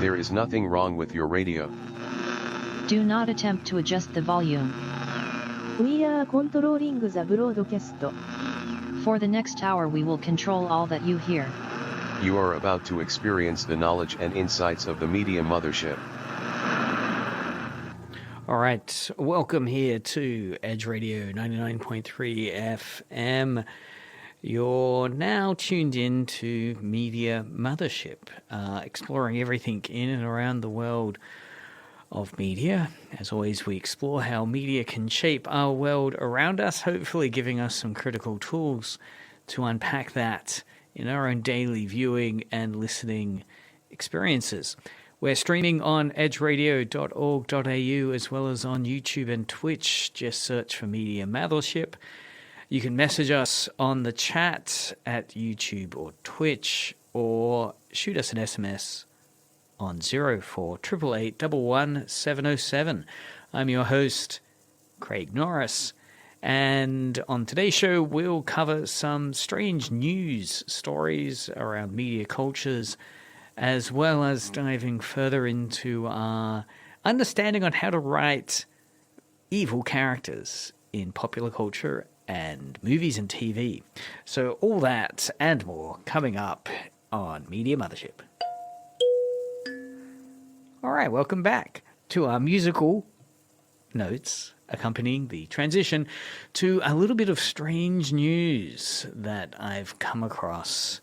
There is nothing wrong with your radio. Do not attempt to adjust the volume. We are controlling the broadcast. For the next hour we will control all that you hear. You are about to experience the knowledge and insights of the Media Mothership. All right, welcome here to Edge Radio 99.3 FM. You're now tuned in to Media Mothership, exploring everything in and around the world of media. As always, we explore how media can shape our world around us, hopefully giving us some critical tools to unpack that in our own daily viewing and listening experiences. We're streaming on edgeradio.org.au as well as on YouTube and Twitch. Just search for Media Mothership. You can message us on the chat at YouTube or Twitch, or shoot us an SMS on 0488811707. I'm your host, Craig Norris, and on today's show we'll cover some strange news stories around media cultures, as well as diving further into our understanding on how to write evil characters in popular culture and movies and TV. So all that and more coming up on Media Mothership. All right, welcome back to our musical notes accompanying the transition to a little bit of strange news that I've come across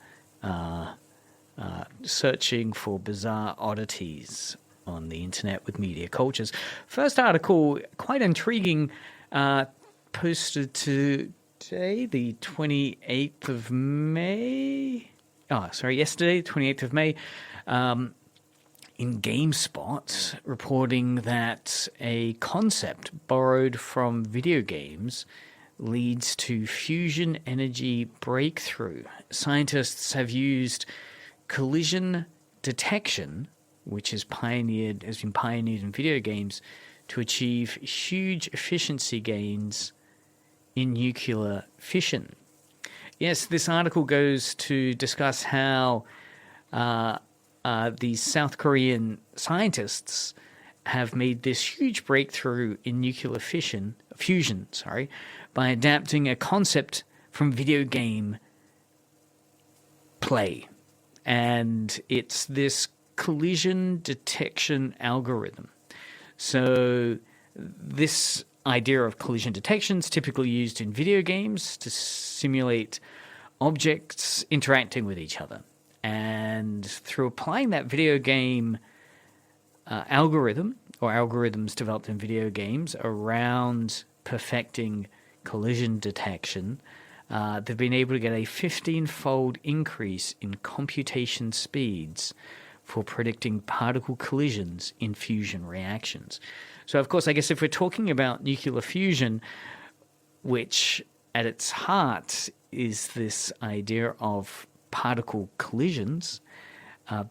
searching for bizarre oddities on the internet with media cultures. First article, quite intriguing, posted today, the 28th of May. Yesterday, 28th of May. In GameSpot, reporting that a concept borrowed from video games leads to fusion energy breakthrough. Scientists have used collision detection, which has been pioneered in video games, to achieve huge efficiency gains in nuclear fission. Yes, this article goes to discuss how these South Korean scientists have made this huge breakthrough in nuclear fusion, by adapting a concept from video game play. And it's this collision detection algorithm. So this idea of collision detection is typically used in video games to simulate objects interacting with each other. And through applying that video game algorithm, or algorithms developed in video games around perfecting collision detection, they've been able to get a 15-fold increase in computation speeds for predicting particle collisions in fusion reactions. So, of course, I guess if we're talking about nuclear fusion, which at its heart is this idea of particle collisions,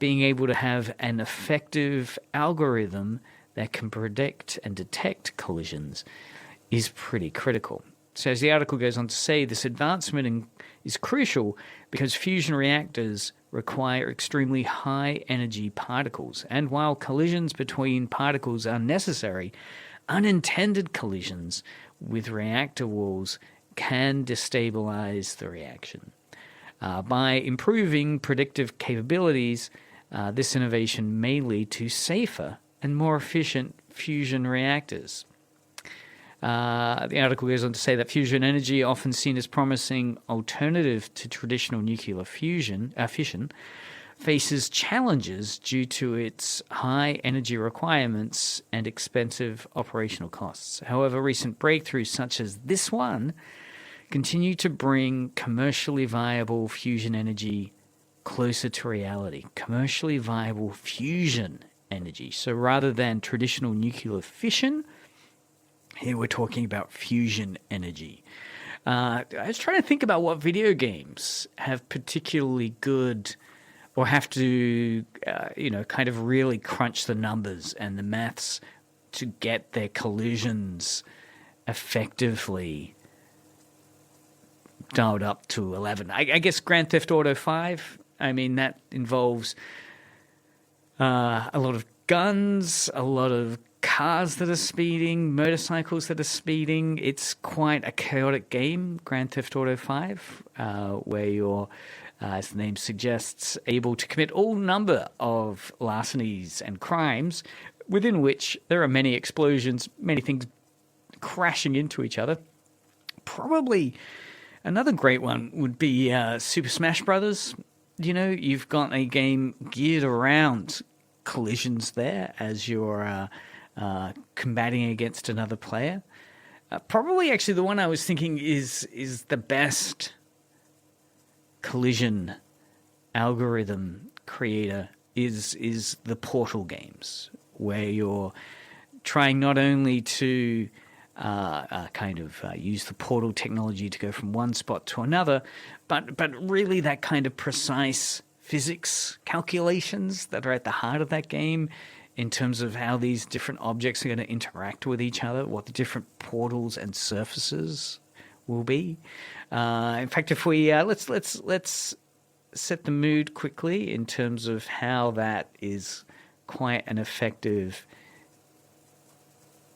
being able to have an effective algorithm that can predict and detect collisions is pretty critical. So as the article goes on to say, this advancement is crucial because fusion reactors require extremely high energy particles. And while collisions between particles are necessary, unintended collisions with reactor walls can destabilize the reaction. By improving predictive capabilities, this innovation may lead to safer and more efficient fusion reactors. The article goes on to say that fusion energy, often seen as promising alternative to traditional nuclear fission, faces challenges due to its high energy requirements and expensive operational costs. However, recent breakthroughs such as this one continue to bring commercially viable fusion energy closer to reality. Commercially viable fusion energy. So rather than traditional nuclear fission, here we're talking about fusion energy. I was trying to think about what video games have particularly good, or have to, kind of really crunch the numbers and the maths to get their collisions effectively dialed up to 11. I guess Grand Theft Auto 5, I mean, that involves A lot of guns, a lot of cars that are speeding, motorcycles that are speeding. It's quite a chaotic game, Grand Theft Auto 5, where you're, as the name suggests, able to commit all number of larcenies and crimes, within which there are many explosions, many things crashing into each other. Probably another great one would be Super Smash Brothers. You've got a game geared around collisions there as you're combating against another player. Probably, actually, the one I was thinking is the best collision algorithm creator is the Portal games, where you're trying not only to use the portal technology to go from one spot to another, but really that kind of precise physics calculations that are at the heart of that game in terms of how these different objects are going to interact with each other, what the different portals and surfaces will be. In fact, if we let's set the mood quickly in terms of how that is quite an effective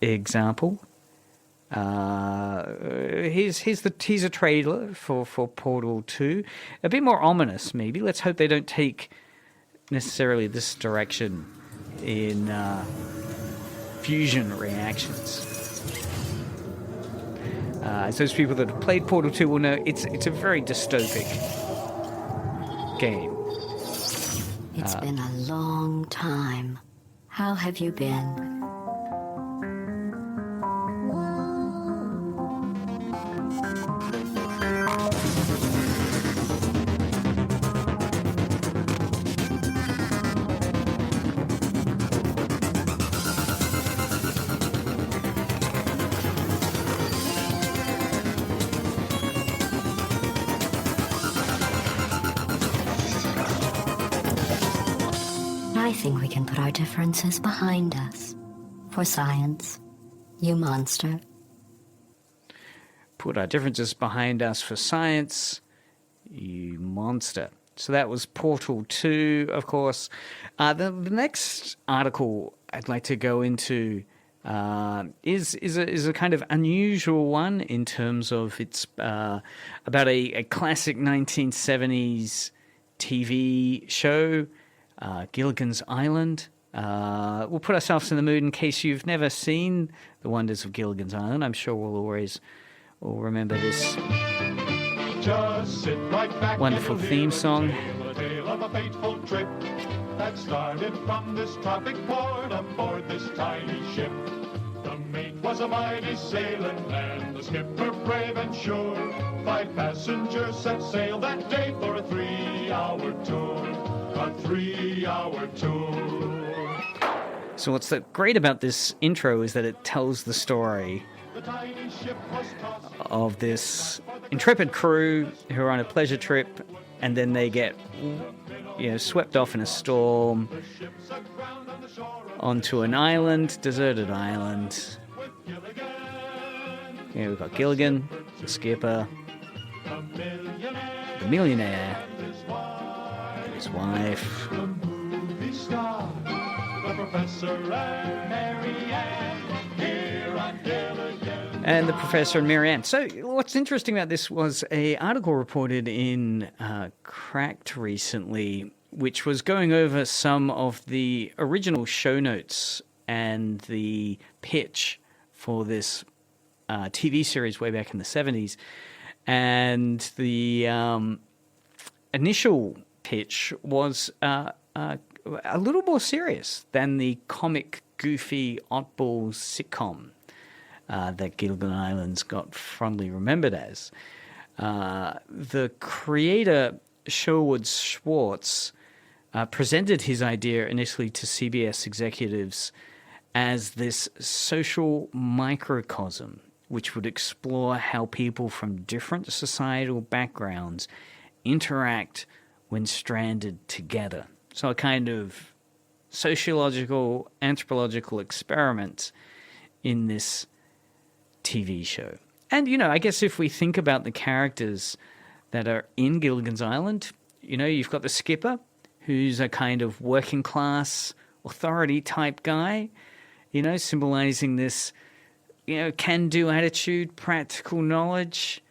example. Here's a trailer for Portal 2. A bit more ominous, maybe. Let's hope they don't take necessarily this direction in fusion reactions. As those people that have played Portal 2 will know, it's a very dystopic game. It's been a long time. How have you been? I think we can put our differences behind us. For science, you monster. Put our differences behind us for science, you monster. So that was Portal 2, of course. The next article I'd like to go into is a kind of unusual one in terms of it's about a classic 1970s TV show, Gilligan's Island. We'll put ourselves in the mood in case you've never seen The Wonders of Gilligan's Island. I'm sure we'll always remember this wonderful theme song. A tale of a fateful trip that started from this tropic port aboard this tiny ship. The mate was a mighty sailing man, the skipper brave and sure. 5 passengers set sail that day for a 3-hour tour. A 3-hour tour. So what's great about this intro is that it tells the story of this intrepid crew who are on a pleasure trip, and then they get swept off in a storm onto an island, deserted island. We've got Gilligan, the skipper, the millionaire, his wife, and the professor and Marianne. So what's interesting about this was an article reported in Cracked recently, which was going over some of the original show notes and the pitch for this TV series way back in the 70s. And the initial pitch was a little more serious than the comic, goofy, oddball sitcom that Gilligan Island's got fondly remembered as. The creator, Sherwood Schwartz, presented his idea initially to CBS executives as this social microcosm, which would explore how people from different societal backgrounds interact when stranded together. So a kind of sociological, anthropological experiment in this TV show. And, I guess if we think about the characters that are in Gilligan's Island, you've got the skipper, who's a kind of working class authority type guy, symbolizing this, can-do attitude, practical knowledge.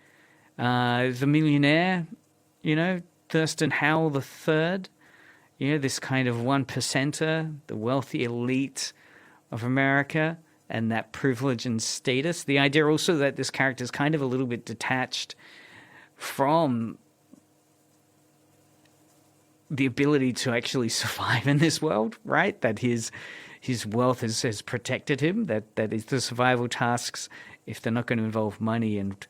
The millionaire, Thurston Howell III, this kind of 1%er, the wealthy elite of America, and that privilege and status. The idea also that this character is kind of a little bit detached from the ability to actually survive in this world, right? That his wealth has protected him, that is the survival tasks, if they're not going to involve money and,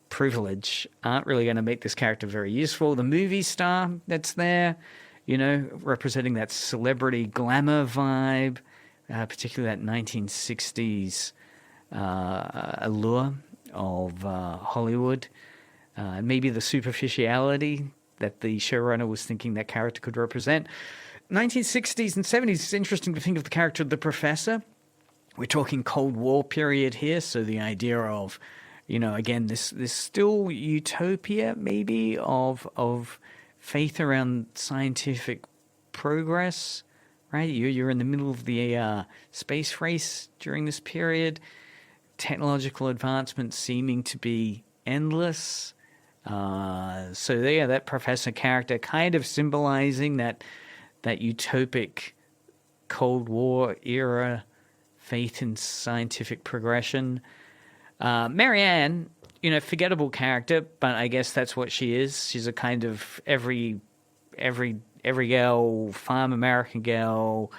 privilege, aren't really going to make this character very useful. The movie star that's there, representing that celebrity glamour vibe, particularly that 1960s allure of Hollywood. Maybe the superficiality that the showrunner was thinking that character could represent. 1960s and 70s, it's interesting to think of the character of the professor. We're talking Cold War period here, so the idea of, again, this still utopia maybe of faith around scientific progress, right? You're in the middle of the space race during this period, technological advancement seeming to be endless. So that professor character kind of symbolizing that utopic Cold War era faith in scientific progression. Marianne, forgettable character, but I guess that's what she is. She's a kind of every girl, farm American girl,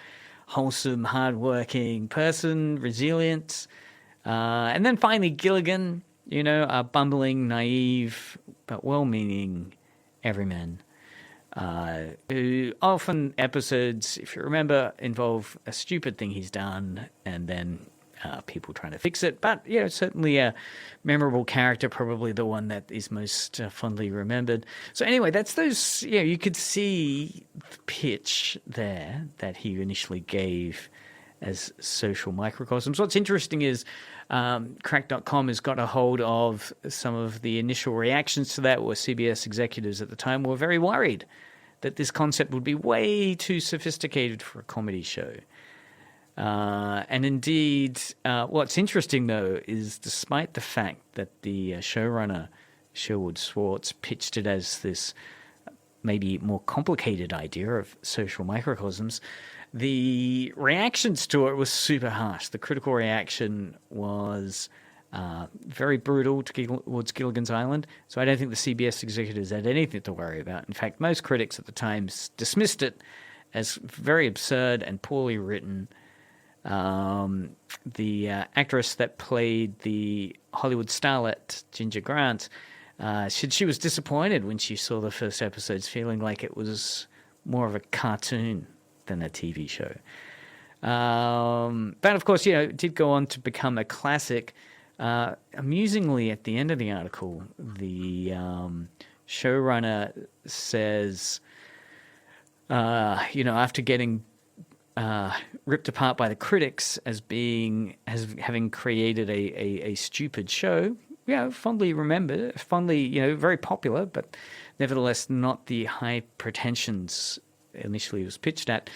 wholesome, hardworking person, resilient. And then finally Gilligan, a bumbling, naive, but well-meaning everyman. Who often episodes, if you remember, involve a stupid thing he's done and then people trying to fix it. But, certainly a memorable character, probably the one that is most fondly remembered. So anyway, that's those, you could see the pitch there that he initially gave as social microcosms. What's interesting is Crack.com has got a hold of some of the initial reactions to that, where CBS executives at the time were very worried that this concept would be way too sophisticated for a comedy show. And indeed, what's interesting, though, is despite the fact that the showrunner, Sherwood Schwartz, pitched it as this maybe more complicated idea of social microcosms, the reactions to it was super harsh. The critical reaction was very brutal towards Gilligan's Island. So I don't think the CBS executives had anything to worry about. In fact, most critics at the time dismissed it as very absurd and poorly written. The actress that played the Hollywood starlet, Ginger Grant, she was disappointed when she saw the first episodes, feeling like it was more of a cartoon than a TV show. But of course, it did go on to become a classic. Amusingly, at the end of the article, the showrunner says, after getting ripped apart by the critics as having created a stupid show, fondly remembered, very popular, but nevertheless not the high pretensions initially it was pitched at.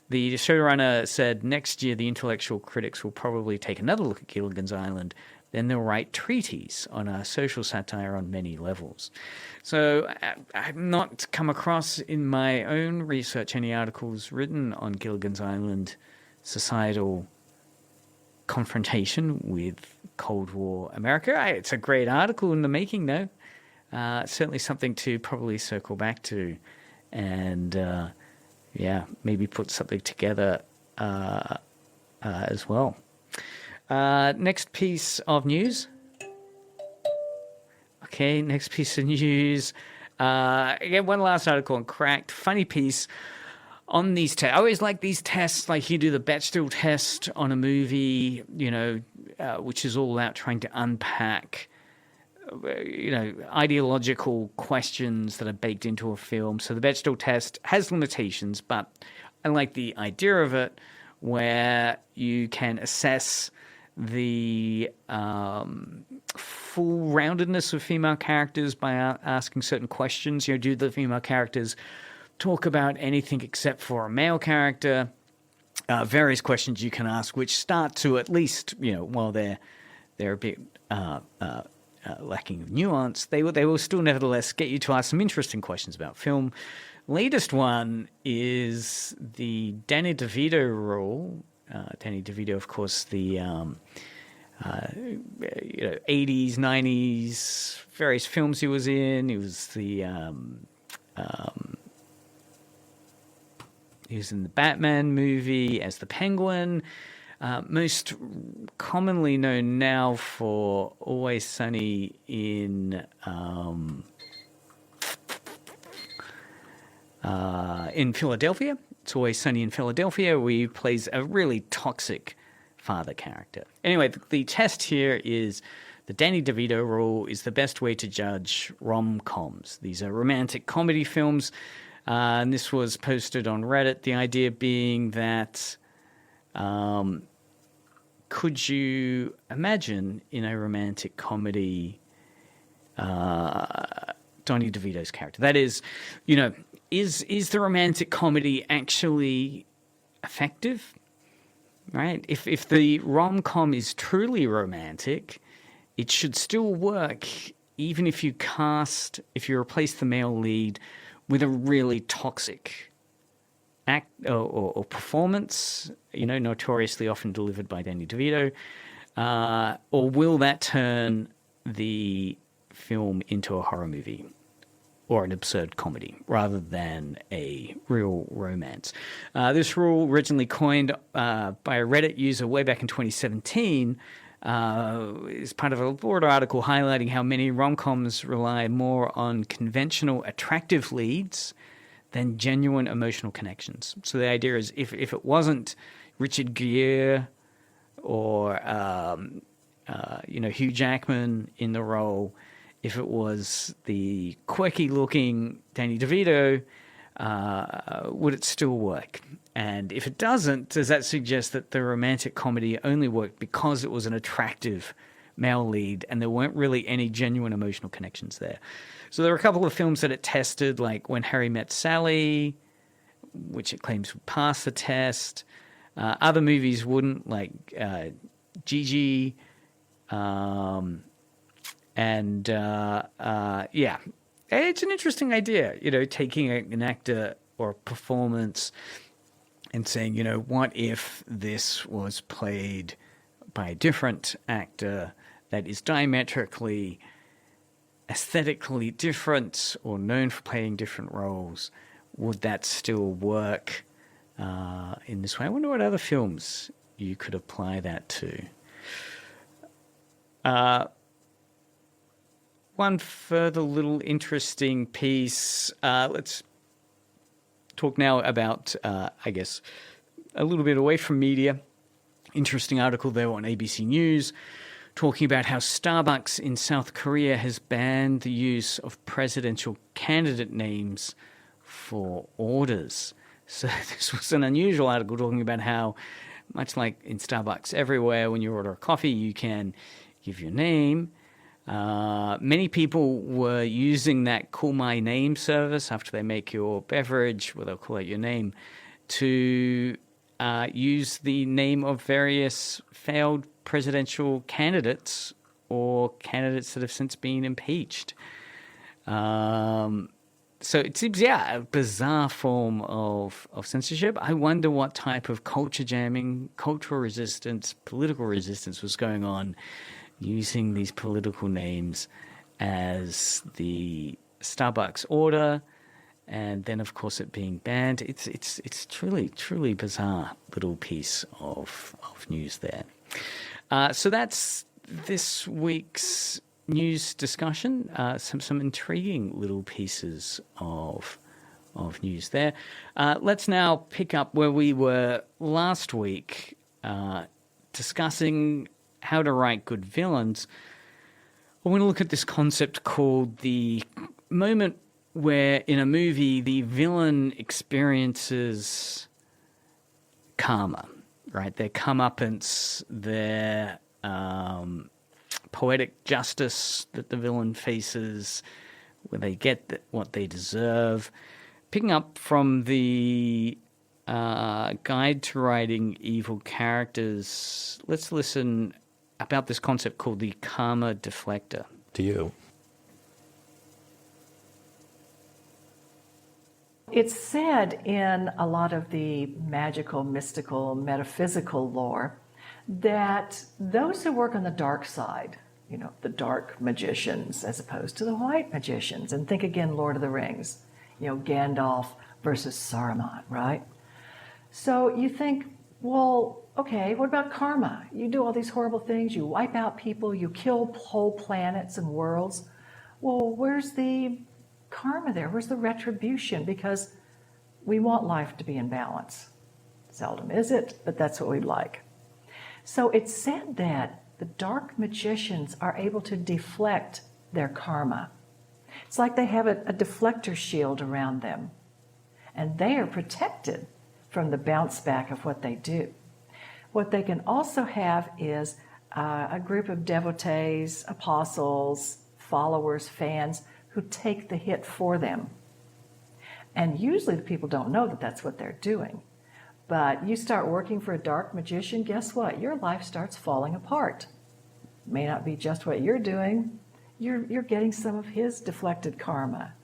The showrunner said, next year the intellectual critics will probably take another look at Gilligan's Island. Then they'll write treatise on a social satire on many levels. So I've not come across in my own research any articles written on Gilligan's Island societal confrontation with Cold War America. It's a great article in the making, though. Certainly something to probably circle back to and, maybe put something together as well. Next piece of news. Okay, next piece of news. Again, one last article on Cracked. Funny piece on these tests. I always like these tests, like you do the Bechdel test on a movie, which is all about trying to unpack, ideological questions that are baked into a film. So the Bechdel test has limitations, but I like the idea of it, where you can assess the full roundedness of female characters by asking certain questions. Do the female characters talk about anything except for a male character. Various questions you can ask, which start to at least, while they're a bit lacking of nuance, they will still nevertheless get you to ask some interesting questions about film. Latest one is the Danny DeVito rule. Danny DeVito, of course, the 80s, 90s, various films he was in. He was he was in the Batman movie as the Penguin. Most commonly known now for Always Sunny in Philadelphia. It's Always Sunny in Philadelphia, where he plays a really toxic father character. Anyway, the test here is the Danny DeVito rule is the best way to judge rom-coms. These are romantic comedy films, and this was posted on Reddit. The idea being that could you imagine in a romantic comedy Danny DeVito's character? That is, is the romantic comedy actually effective? Right? If the rom-com is truly romantic, it should still work, even if you replace the male lead with a really toxic act or performance, notoriously often delivered by Danny DeVito, or will that turn the film into a horror movie or an absurd comedy rather than a real romance? This rule, originally coined by a Reddit user way back in 2017, is part of a broader article highlighting how many rom-coms rely more on conventional attractive leads than genuine emotional connections. So the idea is if it wasn't Richard Gere or Hugh Jackman in the role, if it was the quirky-looking Danny DeVito, would it still work? And if it doesn't, does that suggest that the romantic comedy only worked because it was an attractive male lead and there weren't really any genuine emotional connections there? So there are a couple of films that it tested, like When Harry Met Sally, which it claims would pass the test. Other movies wouldn't, like Gigi, it's an interesting idea, taking an actor or a performance and saying, what if this was played by a different actor that is diametrically, aesthetically different or known for playing different roles? Would that still work in this way? I wonder what other films you could apply that to. One further little interesting piece. Let's talk now about, a little bit away from media. Interesting article there on ABC News talking about how Starbucks in South Korea has banned the use of presidential candidate names for orders. So this was an unusual article talking about how, much like in Starbucks everywhere, when you order a coffee, you can give your name. Many people were using that Call My Name service after they make your beverage, where they'll call out your name, to use the name of various failed presidential candidates or candidates that have since been impeached. So it seems, a bizarre form of censorship. I wonder what type of culture jamming, cultural resistance, political resistance was going on using these political names as the Starbucks order, and then of course it being banned. It's truly bizarre little piece of news there. So that's this week's news discussion. Some intriguing little pieces of news there. Let's now pick up where we were last week, discussing how to write good villains. I want to look at this concept called the moment where in a movie the villain experiences karma, right? Their comeuppance, their poetic justice that the villain faces, where they get what they deserve. picking up from the Guide to Writing Evil Characters, let's listen about this concept called the karma deflector. To you. It's said in a lot of the magical, mystical, metaphysical lore that those who work on the dark side, the dark magicians as opposed to the white magicians, and think again Lord of the Rings, Gandalf versus Saruman, right? So you think, well, okay, what about karma? You do all these horrible things, you wipe out people, you kill whole planets and worlds. Well, where's the karma there? Where's the retribution? Because we want life to be in balance. Seldom is it, but that's what we'd like. So it's said that the dark magicians are able to deflect their karma. It's like they have a deflector shield around them, and they are protected from the bounce back of what they do. What they can also have is a group of devotees, apostles, followers, fans who take the hit for them. And usually the people don't know that that's what they're doing. But you start working for a dark magician, guess what? Your life starts falling apart. It may not be just what you're doing. You're getting some of his deflected karma.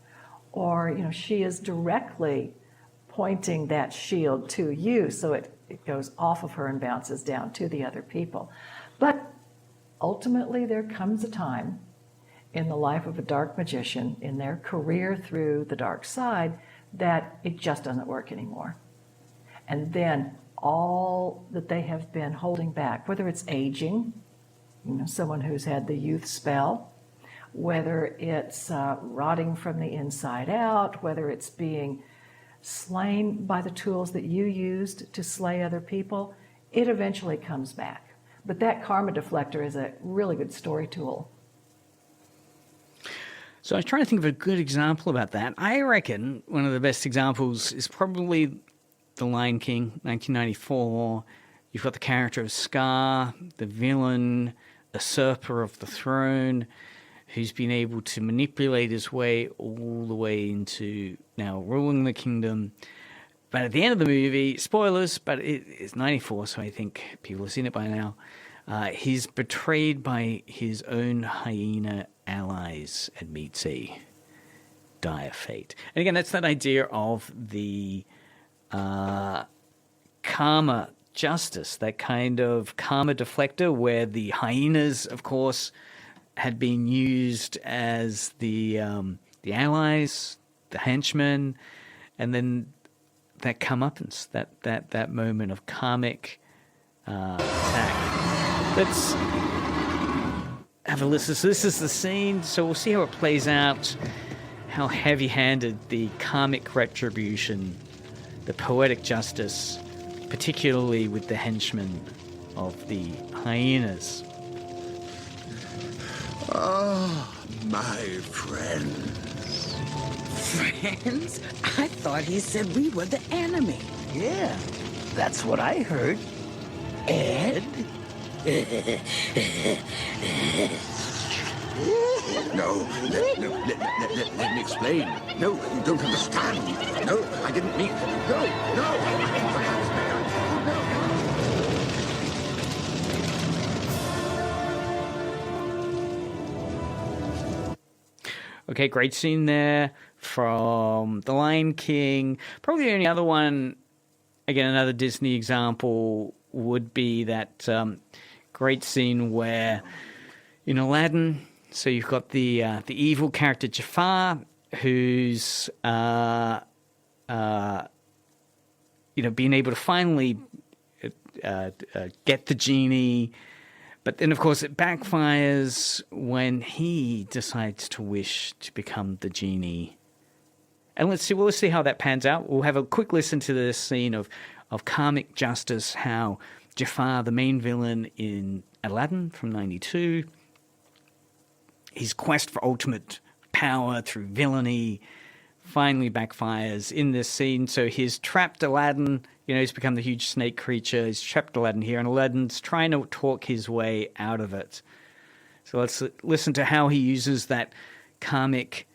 Or, she is directly pointing that shield to you, so it goes off of her and bounces down to the other people. But ultimately there comes a time in the life of a dark magician, in their career through the dark side, that it just doesn't work anymore. And then all that they have been holding back, whether it's aging, someone who's had the youth spell, whether it's rotting from the inside out, whether it's being slain by the tools that you used to slay other people, it eventually comes back. But that karma deflector is a really good story tool. So I was trying to think of a good example about that. I reckon one of the best examples is probably The Lion King, 1994. You've got the character of Scar, the villain, usurper of the throne, who's been able to manipulate his way all the way into now ruling the kingdom. But at the end of the movie, spoilers, but it's 94, so I think people have seen it by now. He's betrayed by his own hyena allies and meets a dire fate. And again, that's that idea of the karma justice, that kind of karma deflector where the hyenas, of course, had been used as the allies, the henchmen, and then that comeuppance, that moment of karmic attack. Let's have a listen. So this is the scene, so we'll see how it plays out, how heavy-handed the karmic retribution, the poetic justice, particularly with the henchmen of the hyenas. Oh, my friends. Friends? I thought he said we were the enemy. Yeah, that's what I heard. Ed? No, let me explain. No, you don't understand. No, I didn't mean... No. Okay, great scene there from The Lion King. Probably the only other one, again, another Disney example, would be that great scene where in Aladdin, so you've got the evil character Jafar, who's being able to finally get the genie. But then, of course, it backfires when he decides to wish to become the genie. And let's see how that pans out. We'll have a quick listen to this scene of karmic justice, how Jafar, the main villain in Aladdin from 92, his quest for ultimate power through villainy finally backfires in this scene. So he's trapped Aladdin. He's become the huge snake creature. He's trapped Aladdin here, and Aladdin's trying to talk his way out of it. So let's listen to how he uses that karmic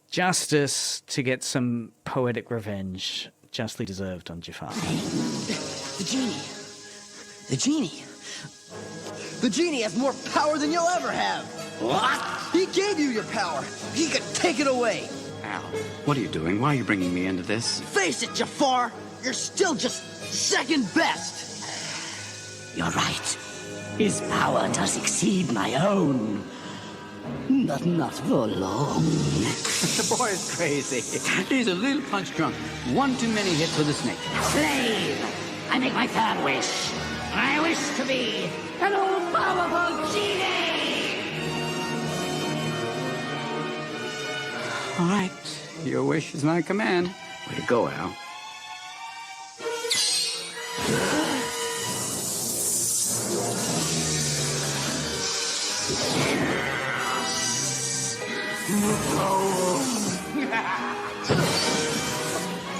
justice to get some poetic revenge justly deserved on Jafar. The genie. The genie. The genie has more power than you'll ever have. What? He gave you your power. He could take it away. Al, what are you doing? Why are you bringing me into this? Face it, Jafar. You're still just second best. You're right. His power does exceed my own. But not for long. The boy is crazy. He's a little punch drunk. One too many hits with a snake. Slave! I make my third wish. I wish to be an all-powerful genie! All right. Your wish is my command. Way to go, Al.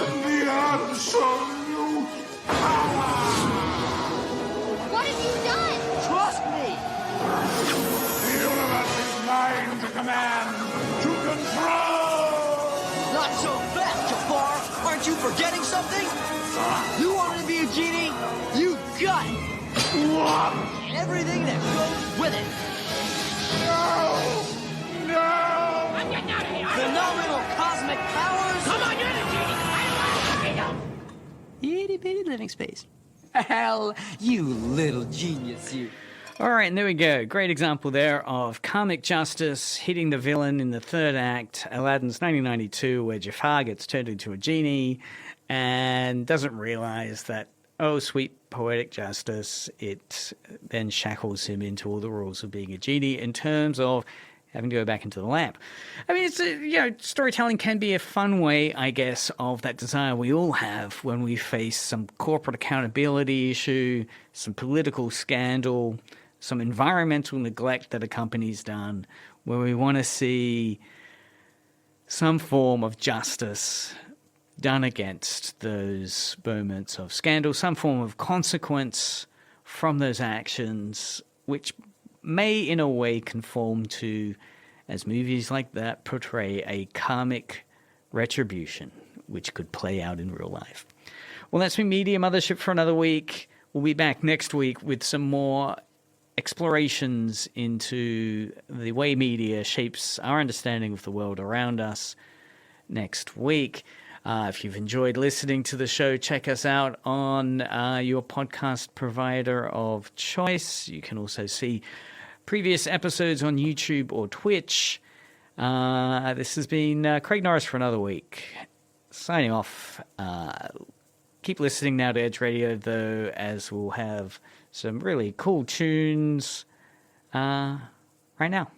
The absolute power! What have you done? Trust me. The universe is mine to command, to control! Not so fast, Jafar. Aren't you forgetting something? You wanted to be a genie? You got it. What? And everything that goes with it. No! No! I'm getting out of here! Phenomenal cosmic powers. Come on, you're the genie! I love Itty bitty living space. Al, you little genius, you. All right, and there we go. Great example there of karmic justice hitting the villain in the third act, Aladdin's 1992, where Jafar gets turned into a genie and doesn't realize that, oh, sweet poetic justice, it then shackles him into all the rules of being a genie in terms of having to go back into the lamp. I mean, storytelling can be a fun way, I guess, of that desire we all have when we face some corporate accountability issue, some political scandal, some environmental neglect that a company's done, where we want to see some form of justice done against those moments of scandal, some form of consequence from those actions, which may in a way conform to, as movies like that portray, a karmic retribution, which could play out in real life. Well, that's been Media Mothership for another week. We'll be back next week with some more explorations into the way media shapes our understanding of the world around us next week. If you've enjoyed listening to the show, check us out on your podcast provider of choice. You can also see previous episodes on YouTube or Twitch. This has been Craig Norris for another week. Signing off. Keep listening now to Edge Radio, though, as we'll have some really cool tunes right now.